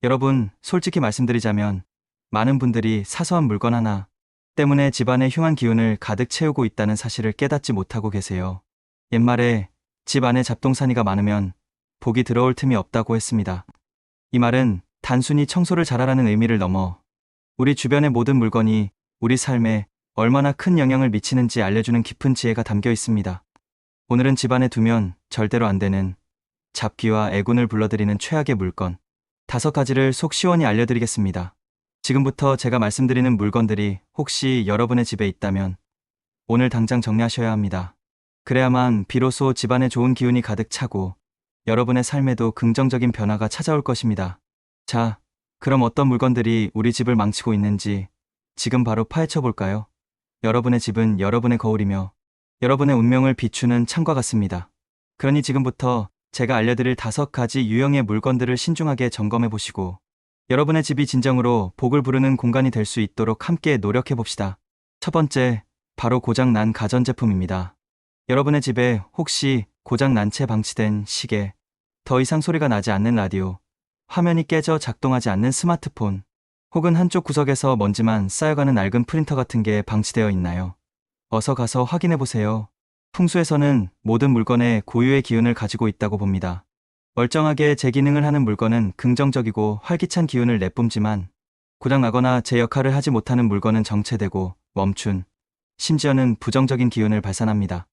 여러분, 솔직히 말씀드리자면 많은 분들이 사소한 물건 하나 때문에 집안의 흉한 기운을 가득 채우고 있다는 사실을 깨닫지 못하고 계세요. 옛말에 집 안에 잡동사니가 많으면 복이 들어올 틈이 없다고 했습니다. 이 말은 단순히 청소를 잘하라는 의미를 넘어 우리 주변의 모든 물건이 우리 삶에 얼마나 큰 영향을 미치는지 알려주는 깊은 지혜가 담겨 있습니다. 오늘은 집안에 두면 절대로 안 되는 잡귀와 애군을 불러들이는 최악의 물건 5가지를 속 시원히 알려드리겠습니다. 지금부터 제가 말씀드리는 물건들이 혹시 여러분의 집에 있다면 오늘 당장 정리하셔야 합니다. 그래야만 비로소 집안에 좋은 기운이 가득 차고 여러분의 삶에도 긍정적인 변화가 찾아올 것입니다. 자, 그럼 어떤 물건들이 우리 집을 망치고 있는지 지금 바로 파헤쳐 볼까요? 여러분의 집은 여러분의 거울이며 여러분의 운명을 비추는 창과 같습니다. 그러니 지금부터 제가 알려드릴 5가지 유형의 물건들을 신중하게 점검해 보시고 여러분의 집이 진정으로 복을 부르는 공간이 될 수 있도록 함께 노력해 봅시다. 첫 번째, 바로 고장난 가전제품입니다. 여러분의 집에 혹시 고장난 채 방치된 시계, 더 이상 소리가 나지 않는 라디오, 화면이 깨져 작동하지 않는 스마트폰, 혹은 한쪽 구석에서 먼지만 쌓여가는 낡은 프린터 같은 게 방치되어 있나요? 어서 가서 확인해 보세요. 풍수에서는 모든 물건에 고유의 기운을 가지고 있다고 봅니다. 멀쩡하게 제 기능을 하는 물건은 긍정적이고 활기찬 기운을 내뿜지만 고장나거나 제 역할을 하지 못하는 물건은 정체되고 멈춘, 심지어는 부정적인 기운을 발산합니다.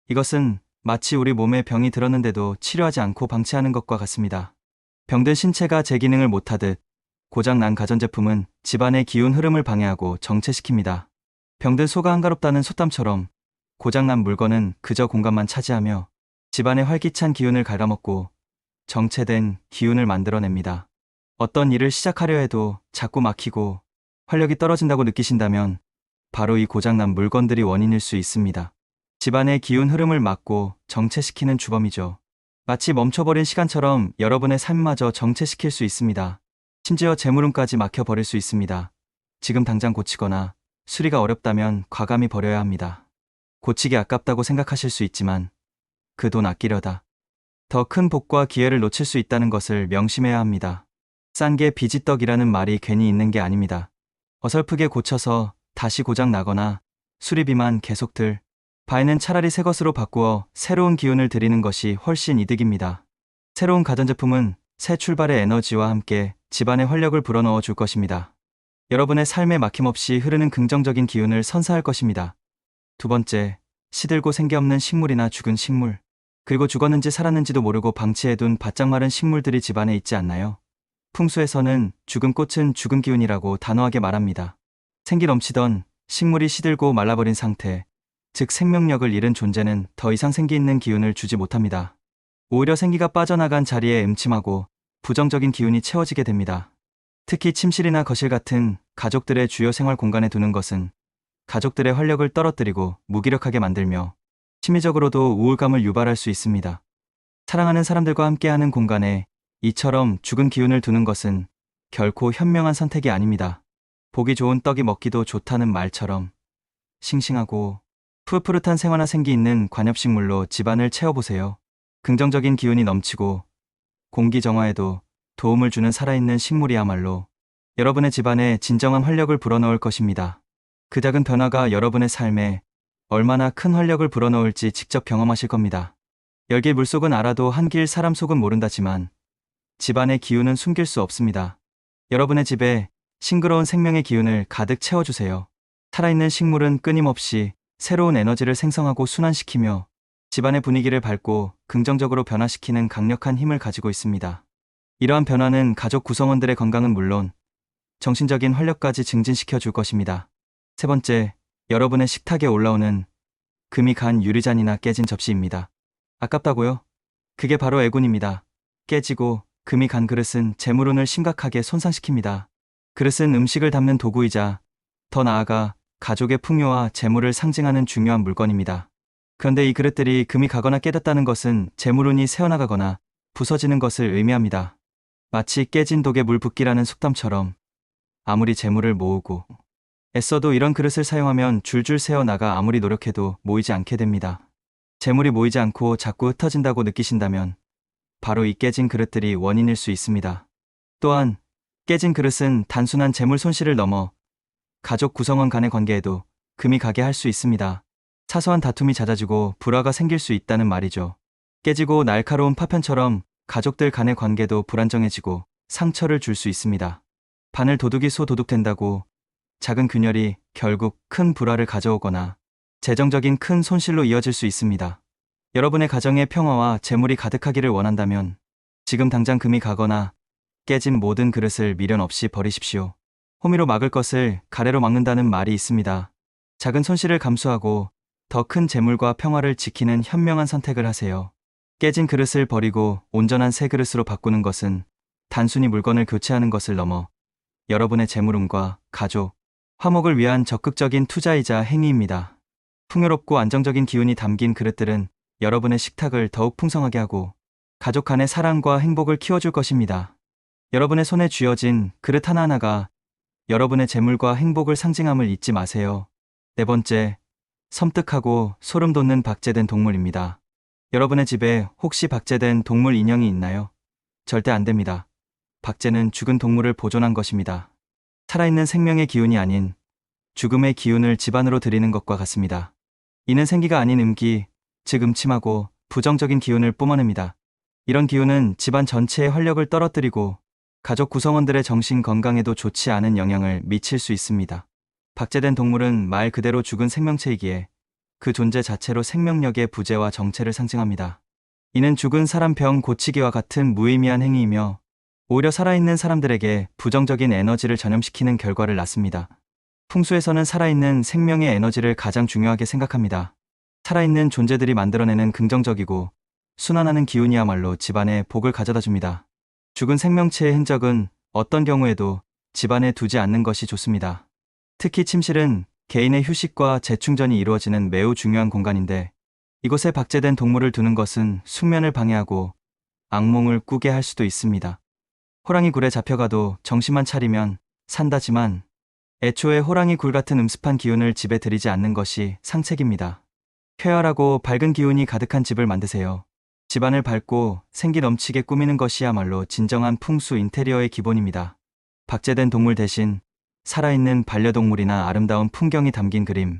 이것은 마치 우리 몸에 병이 들었는데도 치료하지 않고 방치하는 것과 같습니다. 병든 신체가 제 기능을 못하듯 고장난 가전제품은 집안의 기운 흐름을 방해하고 정체시킵니다. 병든 소가 한가롭다는 속담처럼 고장난 물건은 그저 공간만 차지하며 집안의 활기찬 기운을 갉아먹고 정체된 기운을 만들어냅니다. 어떤 일을 시작하려 해도 자꾸 막히고 활력이 떨어진다고 느끼신다면 바로 이 고장난 물건들이 원인일 수 있습니다. 집안의 기운 흐름을 막고 정체시키는 주범이죠. 마치 멈춰버린 시간처럼 여러분의 삶마저 정체시킬 수 있습니다. 심지어 재물운까지 막혀버릴 수 있습니다. 지금 당장 고치거나 수리가 어렵다면 과감히 버려야 합니다. 고치기 아깝다고 생각하실 수 있지만 그 돈 아끼려다 더 큰 복과 기회를 놓칠 수 있다는 것을 명심해야 합니다. 싼 게 비지떡이라는 말이 괜히 있는 게 아닙니다. 어설프게 고쳐서 다시 고장 나거나 수리비만 계속 들 바에는 차라리 새 것으로 바꾸어 새로운 기운을 드리는 것이 훨씬 이득입니다. 새로운 가전제품은 새 출발의 에너지와 함께 집안에 활력을 불어넣어 줄 것입니다. 여러분의 삶에 막힘없이 흐르는 긍정적인 기운을 선사할 것입니다. 두 번째, 시들고 생기 없는 식물이나 죽은 식물, 그리고 죽었는지 살았는지도 모르고 방치해둔 바짝 마른 식물들이 집안에 있지 않나요? 풍수에서는 죽은 꽃은 죽은 기운이라고 단호하게 말합니다. 생기 넘치던 식물이 시들고 말라버린 상태, 즉 생명력을 잃은 존재는 더 이상 생기 있는 기운을 주지 못합니다. 오히려 생기가 빠져나간 자리에 음침하고 부정적인 기운이 채워지게 됩니다. 특히 침실이나 거실 같은 가족들의 주요 생활 공간에 두는 것은 가족들의 활력을 떨어뜨리고 무기력하게 만들며 심리적으로도 우울감을 유발할 수 있습니다. 사랑하는 사람들과 함께하는 공간에 이처럼 죽은 기운을 두는 것은 결코 현명한 선택이 아닙니다. 보기 좋은 떡이 먹기도 좋다는 말처럼 싱싱하고 푸릇푸릇한 생화나 생기 있는 관엽식물로 집안을 채워보세요. 긍정적인 기운이 넘치고 공기 정화에도 도움을 주는 살아있는 식물이야말로 여러분의 집안에 진정한 활력을 불어넣을 것입니다. 그 작은 변화가 여러분의 삶에 얼마나 큰 활력을 불어넣을지 직접 경험하실 겁니다. 열길 물속은 알아도 한길 사람 속은 모른다지만 집안의 기운은 숨길 수 없습니다. 여러분의 집에 싱그러운 생명의 기운을 가득 채워주세요. 살아있는 식물은 끊임없이 새로운 에너지를 생성하고 순환시키며 집안의 분위기를 밝고 긍정적으로 변화시키는 강력한 힘을 가지고 있습니다. 이러한 변화는 가족 구성원들의 건강은 물론 정신적인 활력까지 증진시켜 줄 것입니다. 세 번째, 여러분의 식탁에 올라오는 금이 간 유리잔이나 깨진 접시입니다. 아깝다고요? 그게 바로 애군입니다. 깨지고 금이 간 그릇은 재물운을 심각하게 손상시킵니다. 그릇은 음식을 담는 도구이자 더 나아가 가족의 풍요와 재물을 상징하는 중요한 물건입니다. 그런데 이 그릇들이 금이 가거나 깨졌다는 것은 재물운이 새어나가거나 부서지는 것을 의미합니다. 마치 깨진 독에 물 붓기라는 속담처럼 아무리 재물을 모으고 애써도 이런 그릇을 사용하면 줄줄 새어나가 아무리 노력해도 모이지 않게 됩니다. 재물이 모이지 않고 자꾸 흩어진다고 느끼신다면 바로 이 깨진 그릇들이 원인일 수 있습니다. 또한 깨진 그릇은 단순한 재물 손실을 넘어 가족 구성원 간의 관계에도 금이 가게 할 수 있습니다. 사소한 다툼이 잦아지고 불화가 생길 수 있다는 말이죠. 깨지고 날카로운 파편처럼 가족들 간의 관계도 불안정해지고 상처를 줄 수 있습니다. 바늘 도둑이 소 도둑 된다고 작은 균열이 결국 큰 불화를 가져오거나 재정적인 큰 손실로 이어질 수 있습니다. 여러분의 가정에 평화와 재물이 가득하기를 원한다면 지금 당장 금이 가거나 깨진 모든 그릇을 미련 없이 버리십시오. 호미로 막을 것을 가래로 막는다는 말이 있습니다. 작은 손실을 감수하고 더 큰 재물과 평화를 지키는 현명한 선택을 하세요. 깨진 그릇을 버리고 온전한 새 그릇으로 바꾸는 것은 단순히 물건을 교체하는 것을 넘어 여러분의 재물운과 가족, 화목을 위한 적극적인 투자이자 행위입니다. 풍요롭고 안정적인 기운이 담긴 그릇들은 여러분의 식탁을 더욱 풍성하게 하고 가족 간의 사랑과 행복을 키워줄 것입니다. 여러분의 손에 쥐어진 그릇 하나하나가 여러분의 재물과 행복을 상징함을 잊지 마세요. 네 번째, 섬뜩하고 소름 돋는 박제된 동물입니다. 여러분의 집에 혹시 박제된 동물 인형이 있나요? 절대 안 됩니다. 박제는 죽은 동물을 보존한 것입니다. 살아있는 생명의 기운이 아닌 죽음의 기운을 집안으로 들이는 것과 같습니다. 이는 생기가 아닌 음기, 즉 음침하고 부정적인 기운을 뿜어냅니다. 이런 기운은 집안 전체의 활력을 떨어뜨리고 가족 구성원들의 정신 건강에도 좋지 않은 영향을 미칠 수 있습니다. 박제된 동물은 말 그대로 죽은 생명체이기에 그 존재 자체로 생명력의 부재와 정체를 상징합니다. 이는 죽은 사람 병 고치기와 같은 무의미한 행위이며 오히려 살아있는 사람들에게 부정적인 에너지를 전염시키는 결과를 낳습니다. 풍수에서는 살아있는 생명의 에너지를 가장 중요하게 생각합니다. 살아있는 존재들이 만들어내는 긍정적이고 순환하는 기운이야말로 집안에 복을 가져다 줍니다. 죽은 생명체의 흔적은 어떤 경우에도 집안에 두지 않는 것이 좋습니다. 특히 침실은 개인의 휴식과 재충전이 이루어지는 매우 중요한 공간인데 이곳에 박제된 동물을 두는 것은 숙면을 방해하고 악몽을 꾸게 할 수도 있습니다. 호랑이 굴에 잡혀가도 정신만 차리면 산다지만 애초에 호랑이 굴 같은 음습한 기운을 집에 들이지 않는 것이 상책입니다. 쾌활하고 밝은 기운이 가득한 집을 만드세요. 집안을 밝고 생기 넘치게 꾸미는 것이야말로 진정한 풍수 인테리어의 기본입니다. 박제된 동물 대신 살아있는 반려동물이나 아름다운 풍경이 담긴 그림,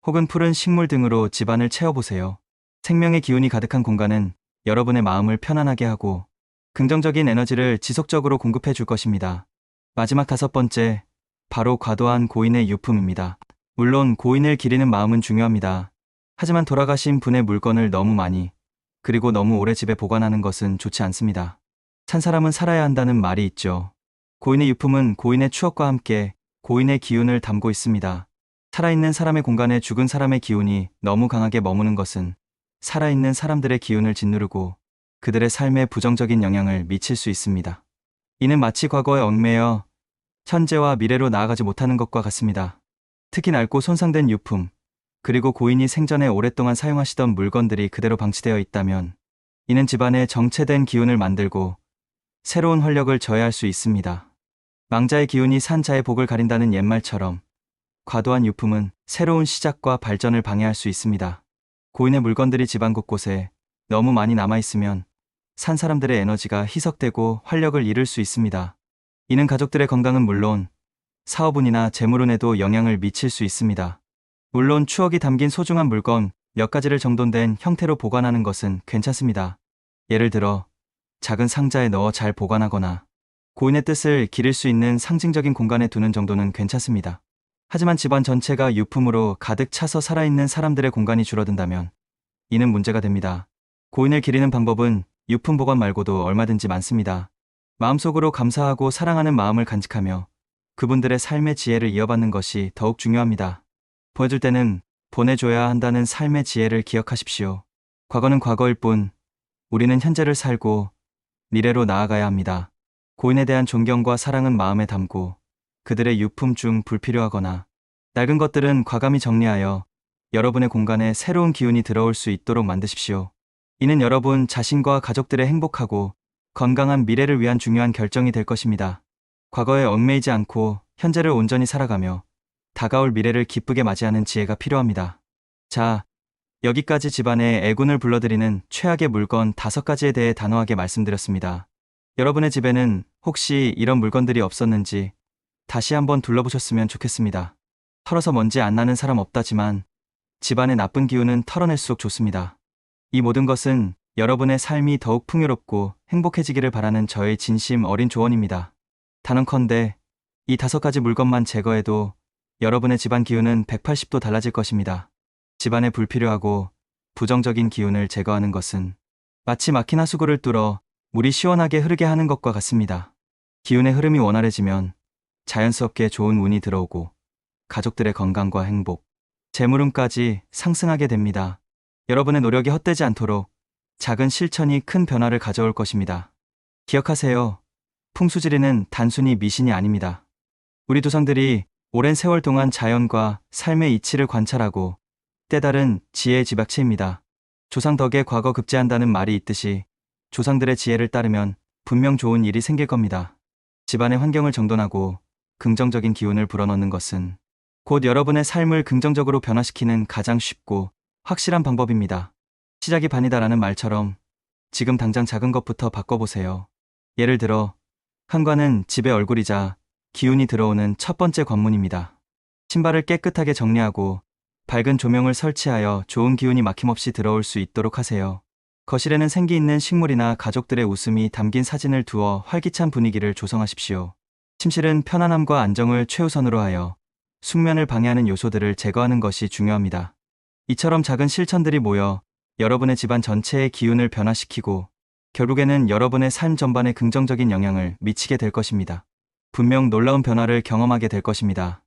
혹은 푸른 식물 등으로 집안을 채워보세요. 생명의 기운이 가득한 공간은 여러분의 마음을 편안하게 하고 긍정적인 에너지를 지속적으로 공급해 줄 것입니다. 마지막 다섯 번째, 바로 과도한 고인의 유품입니다. 물론 고인을 기리는 마음은 중요합니다. 하지만 돌아가신 분의 물건을 너무 많이, 그리고 너무 오래 집에 보관하는 것은 좋지 않습니다. 산 사람은 살아야 한다는 말이 있죠. 고인의 유품은 고인의 추억과 함께 고인의 기운을 담고 있습니다. 살아있는 사람의 공간에 죽은 사람의 기운이 너무 강하게 머무는 것은 살아있는 사람들의 기운을 짓누르고 그들의 삶에 부정적인 영향을 미칠 수 있습니다. 이는 마치 과거에 얽매여 현재와 미래로 나아가지 못하는 것과 같습니다. 특히 낡고 손상된 유품, 그리고 고인이 생전에 오랫동안 사용하시던 물건들이 그대로 방치되어 있다면 이는 집안에 정체된 기운을 만들고 새로운 활력을 저해할 수 있습니다. 망자의 기운이 산자의 복을 가린다는 옛말처럼 과도한 유품은 새로운 시작과 발전을 방해할 수 있습니다. 고인의 물건들이 집안 곳곳에 너무 많이 남아있으면 산 사람들의 에너지가 희석되고 활력을 잃을 수 있습니다. 이는 가족들의 건강은 물론 사업운이나 재물운에도 영향을 미칠 수 있습니다. 물론 추억이 담긴 소중한 물건 몇 가지를 정돈된 형태로 보관하는 것은 괜찮습니다. 예를 들어 작은 상자에 넣어 잘 보관하거나 고인의 뜻을 기릴 수 있는 상징적인 공간에 두는 정도는 괜찮습니다. 하지만 집안 전체가 유품으로 가득 차서 살아있는 사람들의 공간이 줄어든다면 이는 문제가 됩니다. 고인을 기리는 방법은 유품 보관 말고도 얼마든지 많습니다. 마음속으로 감사하고 사랑하는 마음을 간직하며 그분들의 삶의 지혜를 이어받는 것이 더욱 중요합니다. 보내줄 때는 보내줘야 한다는 삶의 지혜를 기억하십시오. 과거는 과거일 뿐 우리는 현재를 살고 미래로 나아가야 합니다. 고인에 대한 존경과 사랑은 마음에 담고 그들의 유품 중 불필요하거나 낡은 것들은 과감히 정리하여 여러분의 공간에 새로운 기운이 들어올 수 있도록 만드십시오. 이는 여러분 자신과 가족들의 행복하고 건강한 미래를 위한 중요한 결정이 될 것입니다. 과거에 얽매이지 않고 현재를 온전히 살아가며 다가올 미래를 기쁘게 맞이하는 지혜가 필요합니다. 자, 여기까지 집안에 애군을 불러들이는 최악의 물건 5가지에 대해 단호하게 말씀드렸습니다. 여러분의 집에는 혹시 이런 물건들이 없었는지 다시 한번 둘러보셨으면 좋겠습니다. 털어서 먼지 안 나는 사람 없다지만 집안의 나쁜 기운은 털어낼수록 좋습니다. 이 모든 것은 여러분의 삶이 더욱 풍요롭고 행복해지기를 바라는 저의 진심 어린 조언입니다. 단언컨대 이 5가지 물건만 제거해도 여러분의 집안 기운은 180도 달라질 것입니다. 집안의 불필요하고 부정적인 기운을 제거하는 것은 마치 막힌 하수구를 뚫어 물이 시원하게 흐르게 하는 것과 같습니다. 기운의 흐름이 원활해지면 자연스럽게 좋은 운이 들어오고 가족들의 건강과 행복, 재물운까지 상승하게 됩니다. 여러분의 노력이 헛되지 않도록 작은 실천이 큰 변화를 가져올 것입니다. 기억하세요. 풍수지리는 단순히 미신이 아닙니다. 우리 조상들이 오랜 세월 동안 자연과 삶의 이치를 관찰하고 때다른 지혜의 집약체입니다. 조상 덕에 과거 급제한다는 말이 있듯이 조상들의 지혜를 따르면 분명 좋은 일이 생길 겁니다. 집안의 환경을 정돈하고 긍정적인 기운을 불어넣는 것은 곧 여러분의 삶을 긍정적으로 변화시키는 가장 쉽고 확실한 방법입니다. 시작이 반이다라는 말처럼 지금 당장 작은 것부터 바꿔보세요. 예를 들어 현관은 집의 얼굴이자 기운이 들어오는 첫 번째 관문입니다. 신발을 깨끗하게 정리하고 밝은 조명을 설치하여 좋은 기운이 막힘없이 들어올 수 있도록 하세요. 거실에는 생기 있는 식물이나 가족들의 웃음이 담긴 사진을 두어 활기찬 분위기를 조성하십시오. 침실은 편안함과 안정을 최우선으로 하여 숙면을 방해하는 요소들을 제거하는 것이 중요합니다. 이처럼 작은 실천들이 모여 여러분의 집안 전체의 기운을 변화시키고 결국에는 여러분의 삶 전반에 긍정적인 영향을 미치게 될 것입니다. 분명 놀라운 변화를 경험하게 될 것입니다.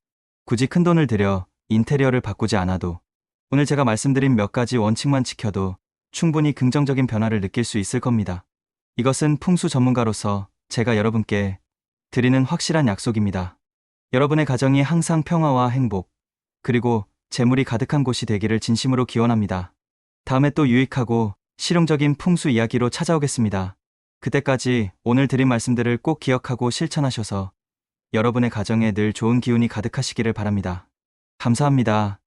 굳이 큰돈을 들여 인테리어를 바꾸지 않아도 오늘 제가 말씀드린 몇 가지 원칙만 지켜도 충분히 긍정적인 변화를 느낄 수 있을 겁니다. 이것은 풍수 전문가로서 제가 여러분께 드리는 확실한 약속입니다. 여러분의 가정이 항상 평화와 행복, 그리고 재물이 가득한 곳이 되기를 진심으로 기원합니다. 다음에 또 유익하고 실용적인 풍수 이야기로 찾아오겠습니다. 그때까지 오늘 드린 말씀들을 꼭 기억하고 실천하셔서 여러분의 가정에 늘 좋은 기운이 가득하시기를 바랍니다. 감사합니다.